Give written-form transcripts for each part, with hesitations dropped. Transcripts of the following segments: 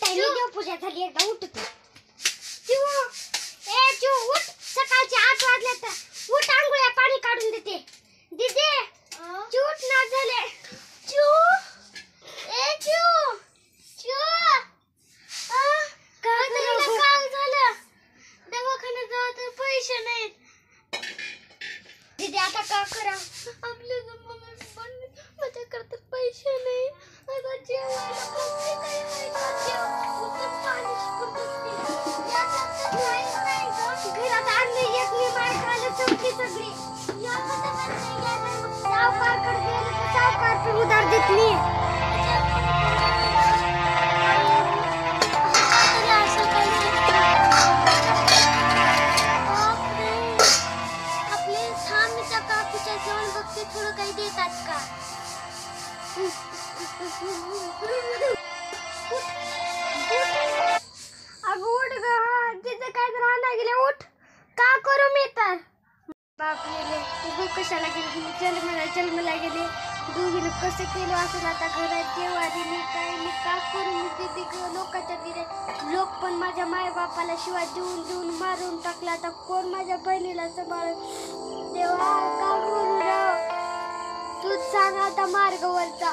आहे देवपूजा झाली एकदा उठतो चिऊ ए चिऊ उठ सकाळचे 8 वाजले तर उठ आंघोळ्या पाणी काढून देते दीदी चिऊ उठ ना झाले चिऊ ए चिऊ चिऊ काय झालं दवाखान्यात जाऊ तर पैसे नाहीत दीदी आता का करा आपल्या माझ्याकडे पैसे नाही आता जेवायला पैसे काय आहे का जेवण पाणी घरात आणले एक मी मार खायला चमकी सगळी सावकारकडे गेले तर सावकार पण उधार देत नाही थोडं काही देतात का अगं उठ ग तिथे काय तर आणा गेले उठ का करू मी तर बापरे तू कशाला गेली जन्मला गेले दोघीने कसं केलं असं आता घरात जेव्हा दिली काय मी का करू मी तिथे लोकांच्या दिले लोक पण माझ्या मायबापाला शिवाय देऊन मारून टाकला आता कोण माझ्या बहिणीला सांभाळ देवा का करू राव तूच सांग आता मार्गावरचा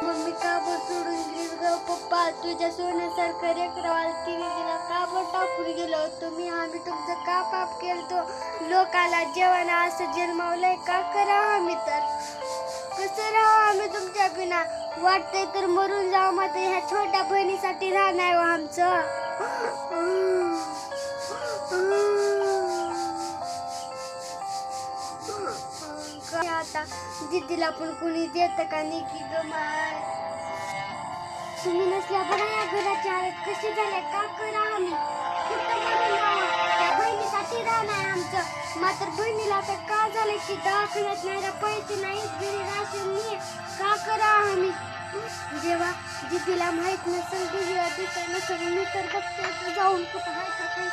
मम्मी का बरं सोडून गेली ग पप्पा तुझ्या सोन्यासारखं रेकरावाला तिने तिला का बरं टाकून गेलो तुम्ही आम्ही तुमचं का पाप केलतो लोकाला जेवण असं जन्मावलंय का करावं आम्ही तर कसं राहावं आम्ही तुमच्या बिना वाटतंय तर मरून जाऊ मात्र ह्या छोट्या बहिणीसाठी राहणार हो आमचं आता दीदीला पण कोणी देत का नाही की ग माय तुम्ही नसल्या बघा या घराच्या आहेत कशी झाले का करा आम्ही कुठं मरून जावं त्या बहिणीसाठी राहणार आमचं मात्र बहिणीला आता का झालं की दवाखान्यात नाही पैसे नाहीत घरी राशन नाही का करा आम्ही जेव्हा दीदीला माहित नसेल दीदीला दिसत नसेल मी तर बघते जाऊन कुठं आहे का काही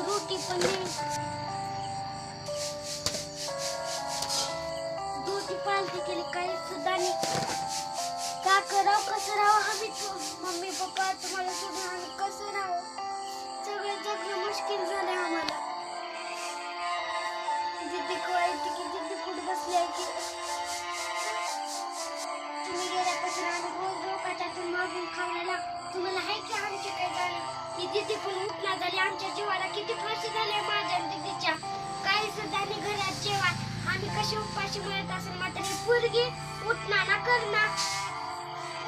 रोटी पण रोटी पालती केली काही सुद्धा नाही का करावं कसं राहावं आम्ही मम्मी पप्पा तुम्हाला सोडून आम्ही कसं राहावं सगळं जगणं मुश्किल झालंय आम्हाला दीदी कळायची की दीदी कुठे बसली आहे की तुम्ही गेल्यापासून आम्ही रोज लोकांच्यातून मागून खावलेला तुम्हाला आहे की आमची काय झालं ही दीदी पण उठला झाली आमच्या जीवाला किती फाशी झाले माझ्या दीदीच्या काही सुद्धा नाही घरात जेवा आम्ही कशी उपाशी मिळत असेल मात्र ही पोरगी उठना ना करना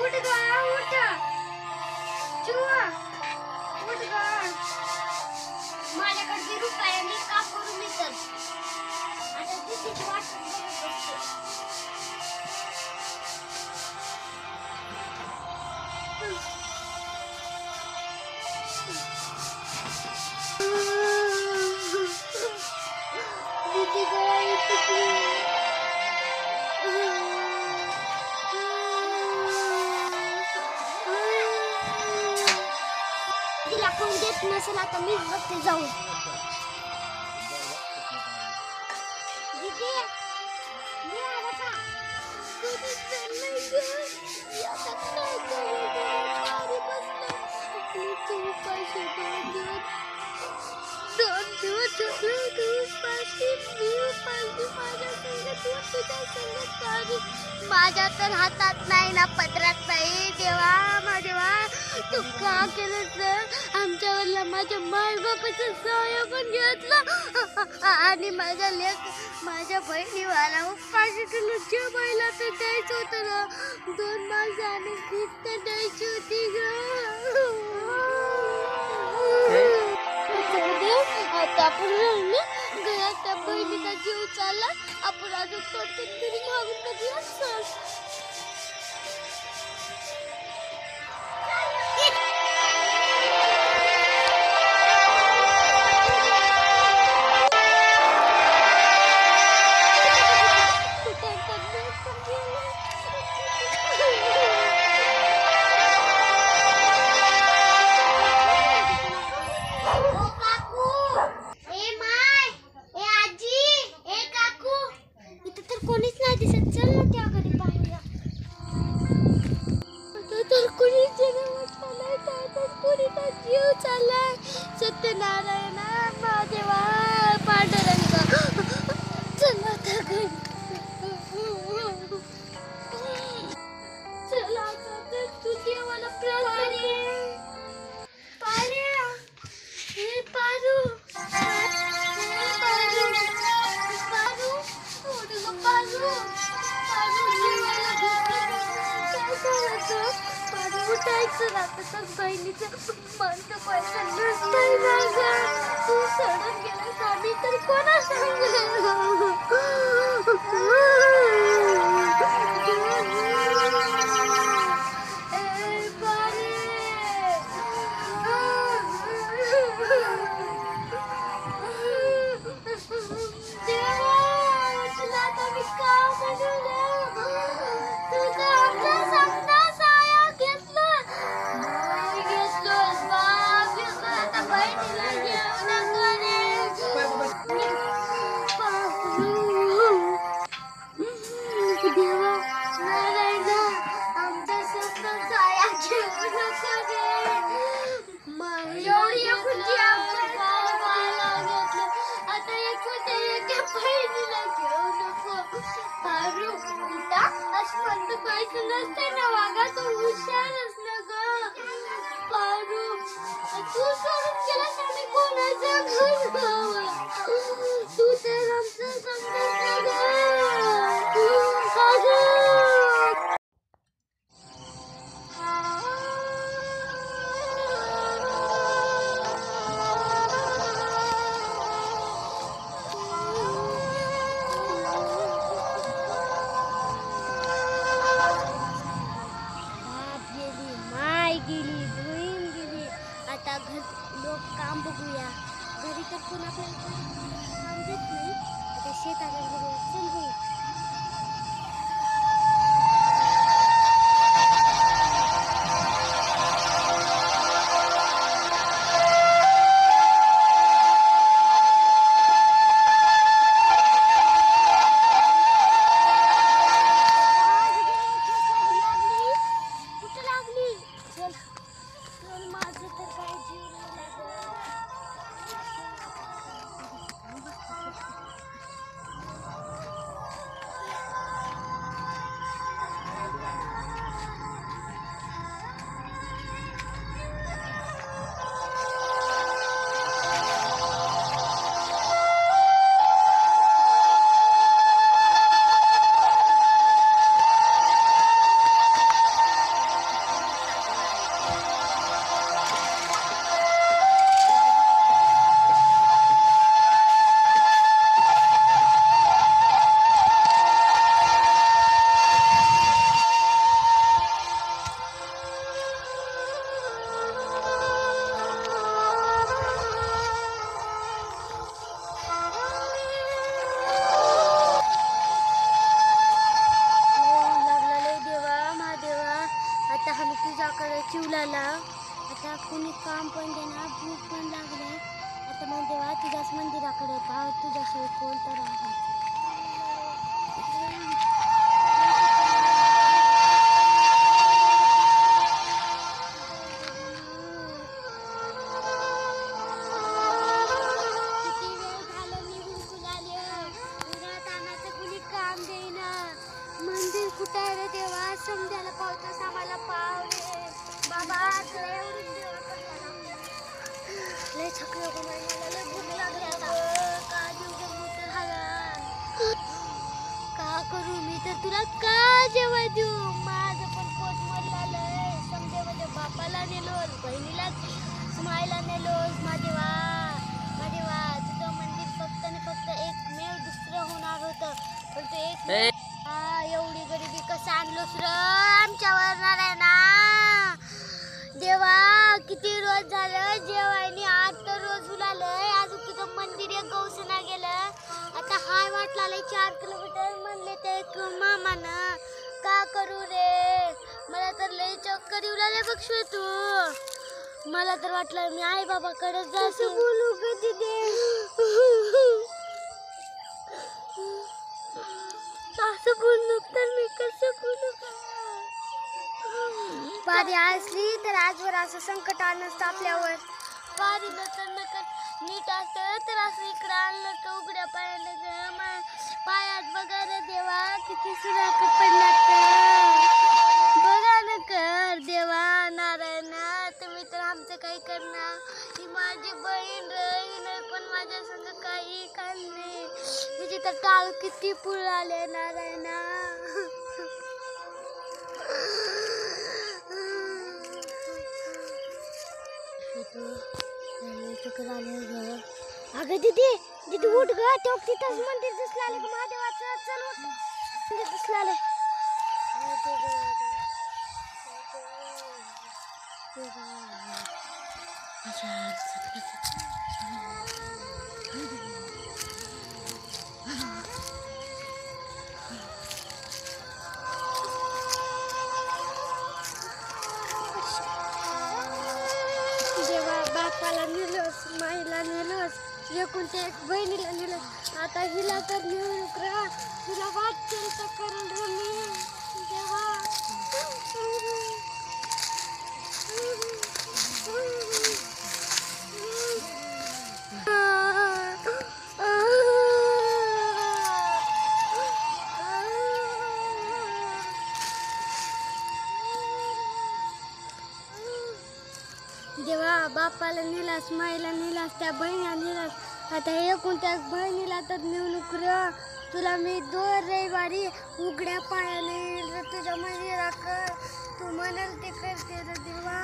उठ ग उठ चिवा उठ ग माझ्याकडे रुपया मी का करू मी तर आता दीदीची वाट बघत बसते तिला कोण देत नसेल आता मीच बघते जाऊन दीदी मी आला का कोणी नाही ग आता काय करू अरे बसला तू पैसे दोन दिवस माझ्या तर हातात नाही ना पदरात नाही देवा देवा तू का केलं सर आमच्यावरला माझ्या मायबापाचं सहाय्य पण घेतलं आणि माझ्या माझ्या बहिणीवाला उपाशी तुला जेवायला तर द्यायचं होतं ना 2 माणसं आणि भीक तर द्यायची होती ग आता आपण त्या बहिणीचा जीव चालला, आपण अजून थोडक्यात तरी मागून कधी असं कोणीच नाही दिसत. चल ना त्या घरी पाहूया. तर कोणीच कोणीचा जीव चाललाय. सत्यनारायण महादेवा पांडुरंग चला त्या घरी. चला तर तू देवाला प्रार्थना पारू पारू उठायचं राहतं तर बहिणीचं मन तर पैसा नसतंय माझा. तू सोडून गेलास आम्ही तर कोणा नसते ना वागा. तू हुशारच ना ग पारू. तू सोडून गेलास आम्ही कोणाचं घर गावा. तू तर आमचं समजत गेली बहीण गेली. आता लोक काम बघूया. घरी तर कोण आपल्याला काम देत नाही. आता शेताला बघूया. चल बघू. चिवलाला आता कोणी काम पण देणार. भूक पण लागले. आता मग देवा तुझ्याच मंदिराकडे पाह. तुझ्याशिवाय कोण तर आहे. किती वेळ झालं मी हुकून आले. उन्हात आणायचं कुणी काम देईना. मंदिर कुठे आहे रे देवा. समजायला पावतोस आम्हाला पाव रे बाबा. लय थकलो गं बाई. मला लय भूक लागली आता. का जीव मोठं झाला. का करू मी तर तुला का जेवाय देऊ. माझं पण पोट मरलाय. समजे म्हणजे बापाला नेलोस, बहिणीला मायला नेलोस. माझेवा तुझं मंदिर फक्त आणि फक्त एक एवढी गरिबी कसं आणलोस र आमच्यावर नारायणा. देवा किती रोज झालं जेवायनी, आज तर रोज उलालय. अजून तुझं मंदिर एक गौसना गेलं. आता हाय वाटला 4 किलोमीटर म्हणले ते मामानं. का करू रे, मला तर लय चक्कर येऊ लागले बघ तू. मला तर वाटलं मी आई बाबाकडे जायचं. बोलू ग तिथे असं बोलू तर मी कसं बोलू. पारी असली तर आजवर असं संकट आलं नसतं आपल्यावर. पारी नसतं नीट असतं तर असं इकडं आणलं तर उघड्या पायानं पायात बघा रे देवा किती सुराखत पडल्यात. बघा न कर देवा नारायणा, तुम्ही तर आमचं काही करणार. ही माझी बहीण रे, पण माझ्या संग काही नाही. तिची तर टाळ किती पुळ आले नारायणा. अगं दीदी दीदी उठ ग. तिथंच मंदिर दिसलं आलं ग महादेवाचं. चल उठ, मंदिर दिसलं आलं. जेव्हा बापाला नेलोस, माईला नेलोस, एकुलत्या एक बहिणीला नेलोस, आता हिला तर नेऊ रा. तुला वाटतील तर करून रे मी देवा. देवा बापाला नेलास, माईला नेलास, त्या बहिणीला नेलास, आता एकूण त्या बहिणीला तर नेऊ नको र. तुला मी 2 रविवारी उघड्या पायाने येईल रे तुझ्या मंदिराकडे. तू म्हणाल ते करते रे देवा.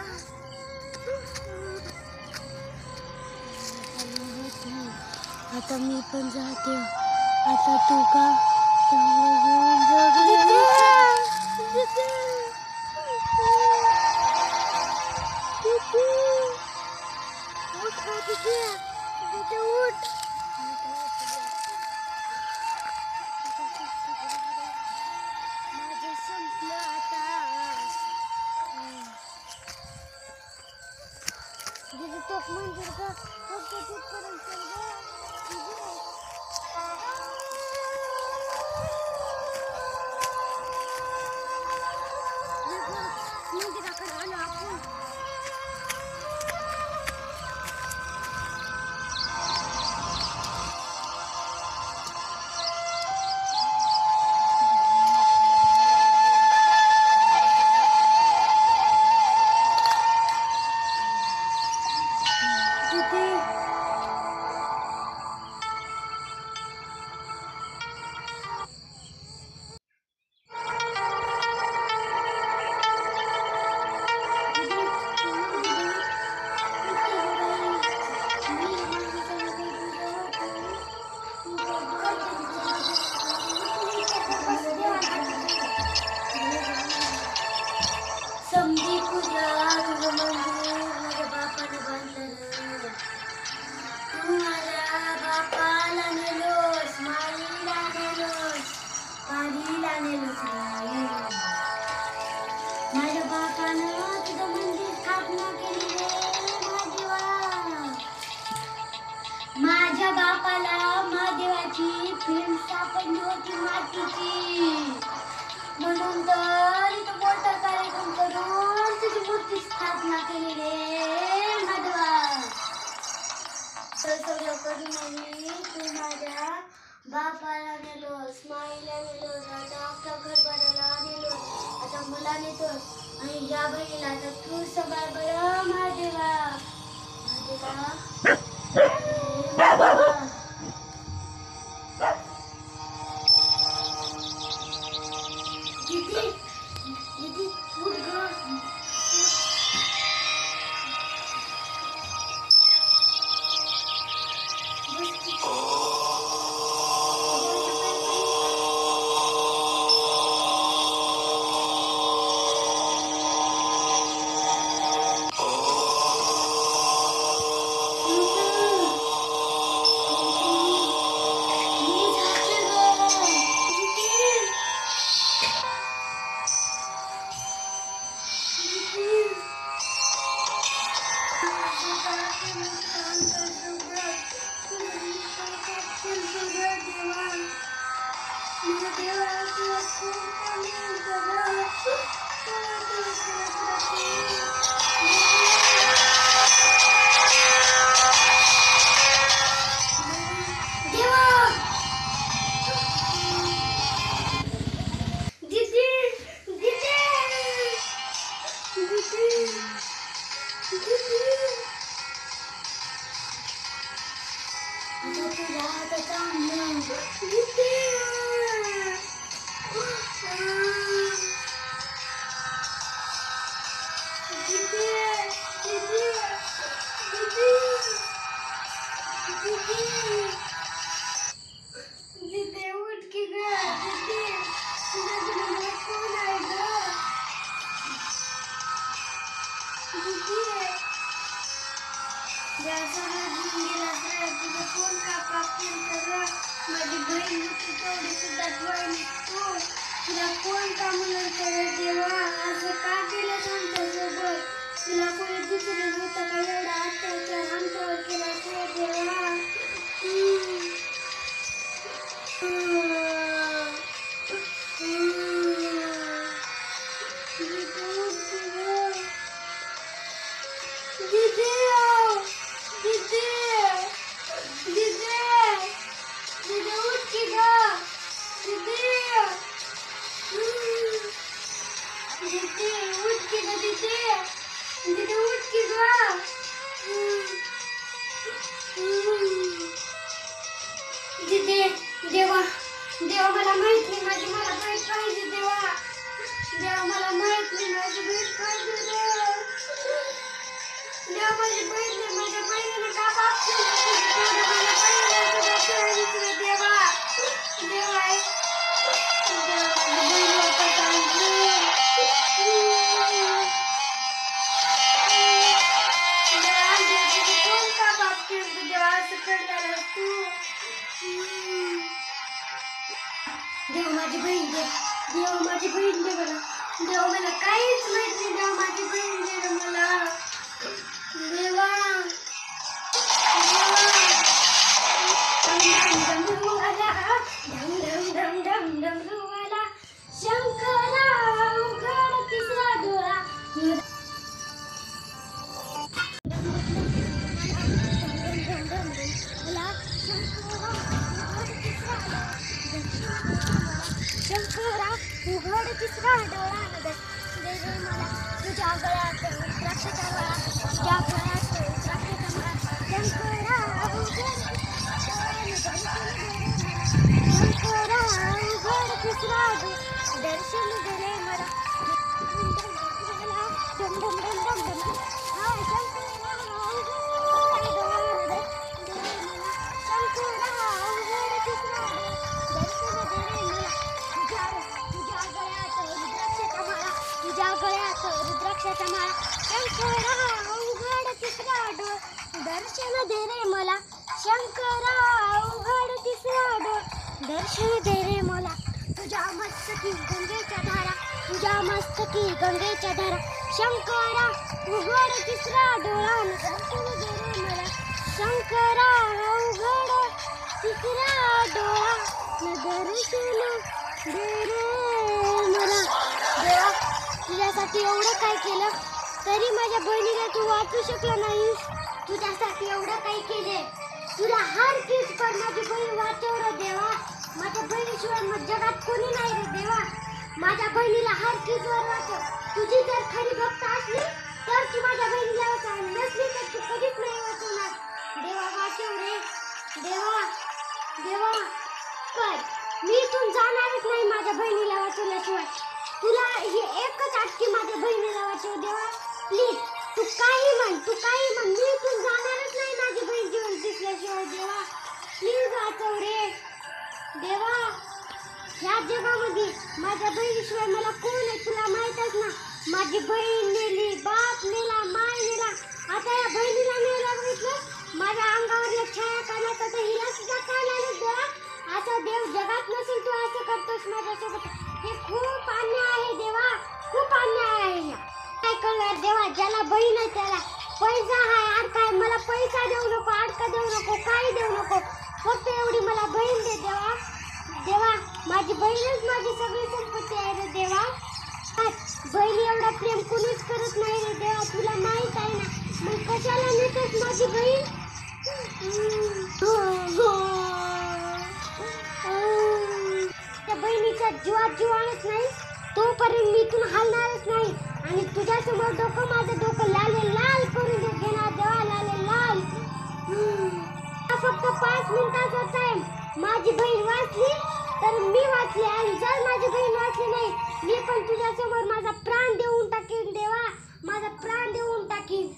आता मी पण जाते. आता तू का चांगलं घेऊन जगू. उठ. माझं संपलं आता. दीदी तोच मंदिर का तिथपर्यंत मंदिराकडे आलो आपण. समधी पूजा तुझं मंदिर माझ्या बापाने बांधलं. तू माझ्या बापाला नेलोस, माईला नेलोस, पारीला नेलोस. माझ्या बापानं तुझं मंदिर स्थापना केली रे महादेवा. माझ्या बापाला महादेवाची फिल्म सापडली होती मातीची, म्हणून तर इथं मोठा कार्यक्रम करून तुझी मूर्ती स्थापना केली रे महादेवा. तर सगळं करून मी तू माझ्या बापाला नेलोस, माईला नेलोस, आता आपल्या घरभराला नेलोस, आता मला नेतोस आणि या बहिणीला तर तू सांभाळ बरं महादेवा. महादेवा दीदी दीदी उठ ग. माझी बहीण तेवढी सुद्धा डोळ्याने तू तुला कोण काम नंतर देवा असं का केलं आमच्यासोबत तुला कोणी दुसरी नव्हतं का एवढा अत्याचार आमच्यावर केला तो देवा देवा देवा मला माहित नाही माझी मला बहीण पाहिजे देवा देवा मला माहित नाही माझी बहीण पाहिजे देवा माझी बहीण नाही माझ्या बहिणीने का बाप मला पाहिजे देवा देवा देव माझी बहीण दे देव माझी बहीण दे मला देव मला काहीच माहित नाही देव माझी बहीण दे मला देवा शंकरा उघड तिसरा डोळा शंकरा उघड तिसरा डोळा दे रे मला तुझ्या गळ्यात रुद्राक्षाचा माळा तुझ्या गळ्यात रुद्राक्षाचा माळा शंकरा उघड तिसरा दर्शन दे रे मला डम डम डम डम डम हा शंकरा उघड डोळा दे मला शंकरा उघड तिसरा दर्शन दे रे मला तुझ्या गळ्यात रुद्राक्षाचा माळा तुझ्या गळ्यात रुद्राक्षाचा माळा शंकरा उघड तिसरा दर्शन दे रे मला शंकरा उघड तिसरा दर्शन दे रे मला तुझ्या मस्तकी गंगेच्या धारा तुझ्या मस्तकी गंगेच्या धारा शंकरा उघड तिसरा डोळा दर्शन दे रे मला शंकरा उघड तिसरा डोळा दर्शन दे रे मला देवा तुझ्यासाठी एवढं काय केलं तरी माझ्या बहिणीला तू वाचू शकला नाहीस तुझ्यासाठी एवढं काही केले तुला हार कीच पण माझी बहीण वाचव रे देवा माझ्या बहिणीशिवाय जगात कोणी नाही रे देवा माझ्या बहिणीला हार कीच वर वाचव तुझी जर खरी भक्त असली तर तू माझ्या बहिणीला वाचव नसली तर तू कधीच नाही वाचवणार देवा वाचव रे देवा देवा कर मी इथून जाणारच नाही माझ्या बहिणीला वाचवल्याशिवाय तुला ही एकच अटकी माझ्या बहिणीला वाचव देवा प्लीज तू काही म्हण मी इथून जाणारच नाही माझी बहीण जीवन दिसल्याशिवाय देवा प्लीज वाचव रे देवा ह्या जगामध्ये माझ्या बहिणीशिवाय मला कोण आहे तुला माहीतच ना माझी बहीण नेली बाप नेला माय नेला आता या बहिणीला नेला बघितलं माझ्या अंगावरल्या छाया कानात आता हिला सुद्धा कानाने देवा असं देव जगात नसेल तू असं करतोस माझ्यासोबत हे खूप अन्याय आहे देवा खूप अन्याय आहे काय करणार देवा ज्याला बहीण आहे त्याला पैसा आहे अडका मला पैसा देऊ नको अडका देऊ नको काही देऊ नको फक्त एवढी मला बहीण दे देवा देवा माझी बहीणच माझी सगळी संपत्ती आहे रे देवा. बहीण एवढा प्रेम कोणीच करत नाही रे देवा, तुला माहित आहे ना. मग कशाला नेतोस माझी बहीण? त्या बहिणीच्या जीवात जीव आणत नाही तोपर्यंत मी इथून हलणारच नाही. आणि तुझ्यासमोर माझं डोकं लाल लाल करून घेणार देवा, लाल लाल. फक्त 5 मिनिटाचा टाइम. माझी बहीण वाचली तर मी वाचली, आणि जर माझी बहीण वाचली नाही मी पण तुझ्यासमोर माझा प्राण देऊन टाकीन देवा, माझा प्राण देऊन टाकीन.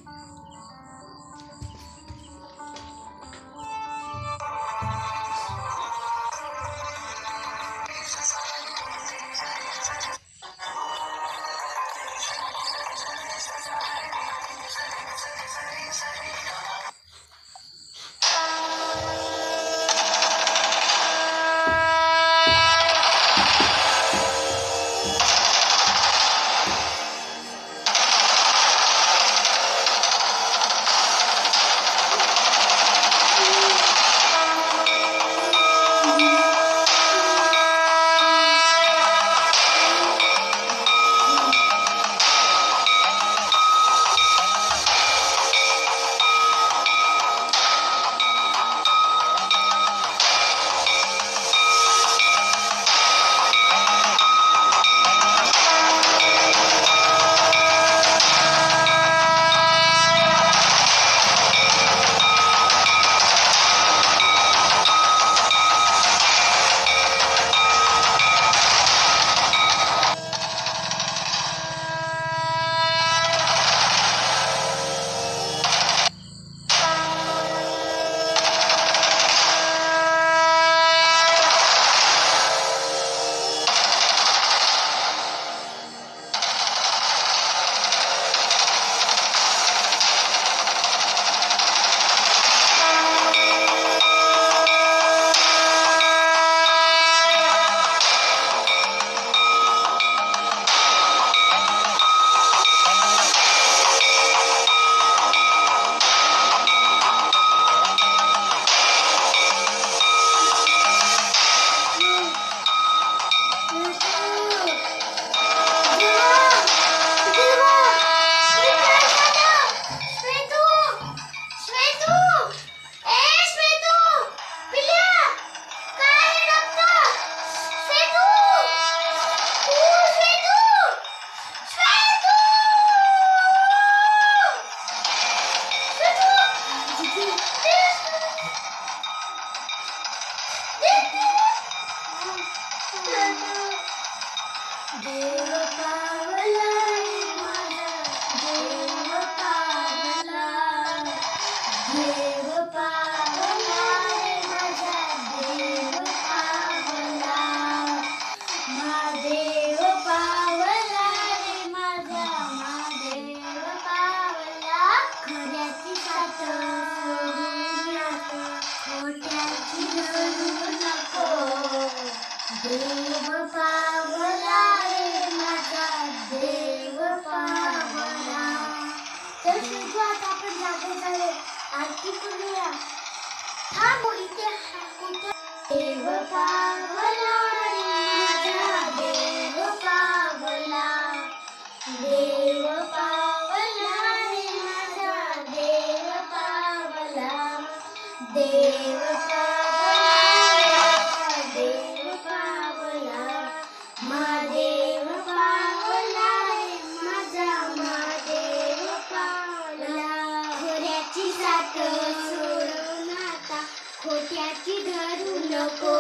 खोट्याची धरू नको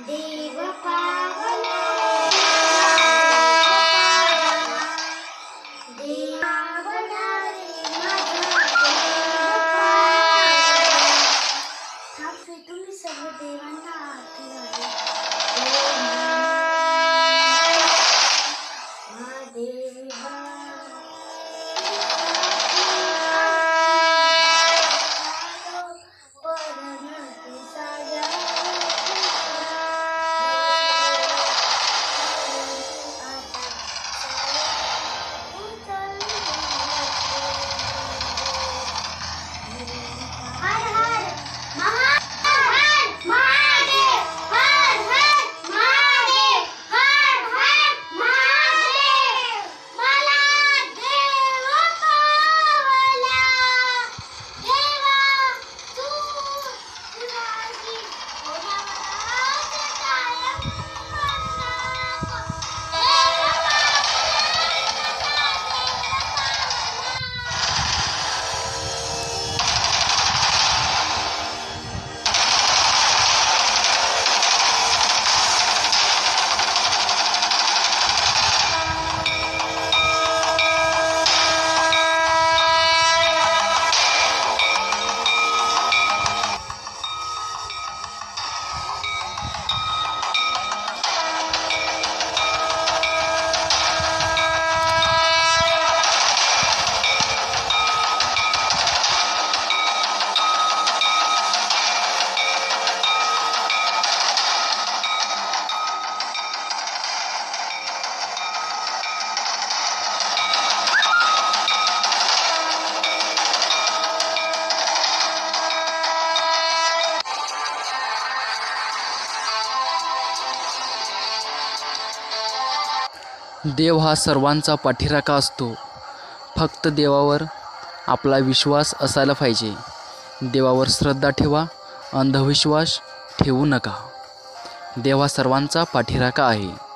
देव पावला देवावला रे माझा थांबसे तुम्ही सर्व देवांना आठवले महादेवा देव हा सर्वांचा पाठीराखा असतो. फक्त देवावर आपला विश्वास असायला पाहिजे. देवावर श्रद्धा ठेवा, अंधविश्वास ठेवू नका. देव हा सर्वांचा पाठीराखा आहे.